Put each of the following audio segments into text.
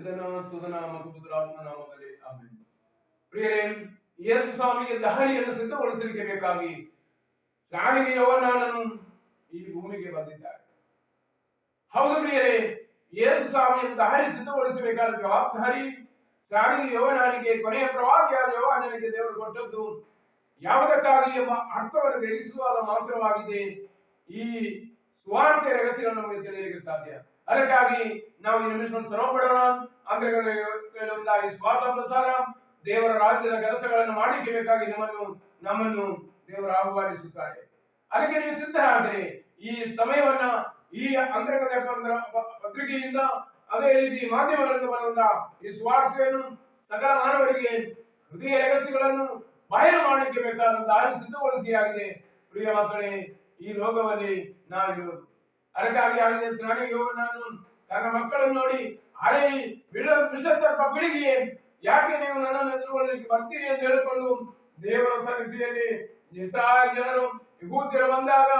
ಇದನ್ನು ಸುಧನ ಮತ್ತು ಪುತ್ರಾತ್ಮ ನಾಮದಲ್ಲಿ ಆಮೆನ್. ಪ್ರಿಯರೇ, ಯೇಸು ಸ್ವಾಮಿಗೆ ದಾರಿಯನ್ನು ಸಿದ್ಧಗೊಳಿಸಲಿಕ್ಕೆ ಬೇಕಾಗಿ ಸ್ನಾನಿಗೆ ಯೋಹಾನನು ಈ ಭೂಮಿಗೆ ಬಂದಿದ್ದಾರೆ. ಹೌದು ಪ್ರಿಯರೇ, ಯೇಸು ಸ್ವಾಮಿಯನ್ನು ದಾರಿ ಸಿದ್ಧಗೊಳಿಸಬೇಕಾದ ಜವಾಬ್ದಾರಿ ಸ್ನಾನಿಗೆ ಯೋಹಾನನಿಗೆ, ಕೊನೆಯ ಪ್ರವಾದಿಯಾದ ಯೋಹಾನನಿಗೆ ದೇವರು ಕೊಟ್ಟದ್ದು ಯಾವುದಕ್ಕಾಗಿ ಎಂಬ ಅರ್ಥವನ್ನು ಗ್ರಹಿಸುವಾಗ ಮಾತ್ರವಾಗಿದೆ ಈ ಸುವಾರ್ತೆ ರಹಸ್ಯಗಳನ್ನು ನಮಗೆ ತಿಳಿಯಲಿಕ್ಕೆ ಸಾಧ್ಯ. ಅದಕ್ಕಾಗಿ ನಾವು ಈ ನಿಮಿಷವನ್ನು ಶ್ರಮ ಪಡೋಣ. ಈ ಸ್ವಾರ್ಥ ಪ್ರಸಾರ ದೇವರ ರಾಜ್ಯದ ಕೆಲಸಗಳನ್ನು ಮಾಡಲಿಕ್ಕೆ ಬೇಕಾಗಿ ನಮ್ಮನ್ನು ದೇವರು ಆಹ್ವಾನಿಸುತ್ತಾರೆ. ಅದಕ್ಕೆ ನೀವು ಸಿದ್ಧರಾದರೆ ಈ ಸಮಯವನ್ನ ಈ ಅಂತರ್ಗತ ಪತ್ರಿಕೆಯಿಂದ, ಅದೇ ರೀತಿ ಮಾಧ್ಯಮಗಳಿಂದ ಬರುವಂತ ಈ ಸ್ವಾರ್ಥವನ್ನು ಸಕಲ ಮಾನವರಿಗೆ ಹೃದಯ ರಹಸ್ಯಗಳನ್ನು ಬಯಲು ಮಾಡಲಿಕ್ಕೆ ಬೇಕಾದ ದಾರಿ ಸಿದ್ಧಗೊಳಿಸಿ ಆಗಿದೆ. ಪ್ರಿಯ ಮಕ್ಕಳೇ, ಈ ಲೋಕದಲ್ಲಿ ನಾವಿರುವುದು ಅದಕ್ಕಾಗಿ ಆಗಿದೆ. ಸ್ನಾನಿ ಯೋಹಾನನು ತನ್ನ ಮಕ್ಕಳನ್ನು ನೋಡಿ, ಹಳೆ ವಿಷಸರ್ಪ ಪೀಳಿಗೆಯೇ, ಯಾಕೆ ನೀವು ನನ್ನನ್ನು ಎದುರುಗೊಳ್ಳಲಿಕ್ಕೆ ಬರ್ತೀರಿ ಅಂತ ಹೇಳಿಕೊಂಡು ದೇವರ ಸನ್ನಿಧಿಯಲ್ಲಿ ಇಸ್ರಾಯೇಲ್ ಜನರು ಯಹೂದ್ಯರು ಬಂದಾಗ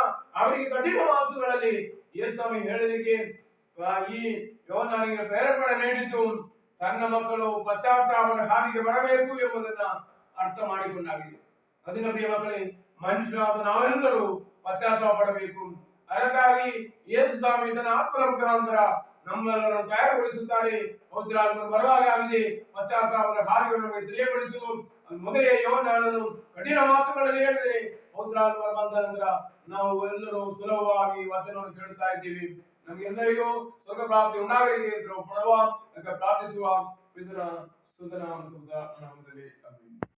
ಅವರಿಗೆ ಕಠಿಣ ಮಾತುಗಳಲ್ಲಿ ಯೇಸುಸ್ವಾಮಿ ಹೇಳಲಿಕ್ಕೆ ಈ ಯೋಹಾನನಿಗೆ ಪ್ರೇರೇಪಣೆ ನೀಡಿದ್ದು ತನ್ನ ಮಕ್ಕಳು ಪಶ್ಚಾತ್ತಾಪದ ಹಾದಿಗೆ ಬರಬೇಕು ಎಂಬುದನ್ನ ಅರ್ಥ ಮಾಡಿಕೊಂಡಾಗಿದೆ. ಅದನ್ನ ಪ್ರಿಯ ಮಕ್ಕಳೇ, ಮನುಷ್ಯರಾದ ನಾವೆಲ್ಲರೂ ಪಶ್ಚಾತ್ತಾಪ ಪಡಬೇಕು. ಅದಕ್ಕಾಗಿ ಯೇಸು ಸ್ವಾಮಿ ತನ್ನ ಆತ್ಮನ ಮುಖಾಂತರ ನಮ್ಮೆಲ್ಲರನ್ನು ತಯಾರುಗೊಳಿಸುತ್ತಾರೆ. ಪವಿತ್ರಾತ್ಮನು ಬರುವಾಗ ಆಗಿದೆ ಪಶ್ಚಾತ್ತಾಪದ ಹಾದಿಗಳನ್ನು ನಮಗೆ ತಿಳಿಯಪಡಿಸುವುದು. ಮೊದಲೇ ಯೋಹಾನನು ಕಠಿಣ ಮಾತುಗಳಲ್ಲಿ ಹೇಳಿದರೆ ಪವಿತ್ರಾತ್ಮ ಬಂದ ನಂತರ ನಾವು ಎಲ್ಲರೂ ಸುಲಭವಾಗಿ ವಚನವನ್ನು ಕೇಳ್ತಾ ಇದ್ದೀವಿ. ನಮಗೆಲ್ಲರಿಗೂ ಸ್ವರ್ಗ ಪ್ರಾಪ್ತಿ ಉಂಟಾಗಲಿಕ್ಕೆ ಪ್ರಾರ್ಥಿಸುವ. ಇದರ ಸುಧನ ನಾಮದಲ್ಲಿ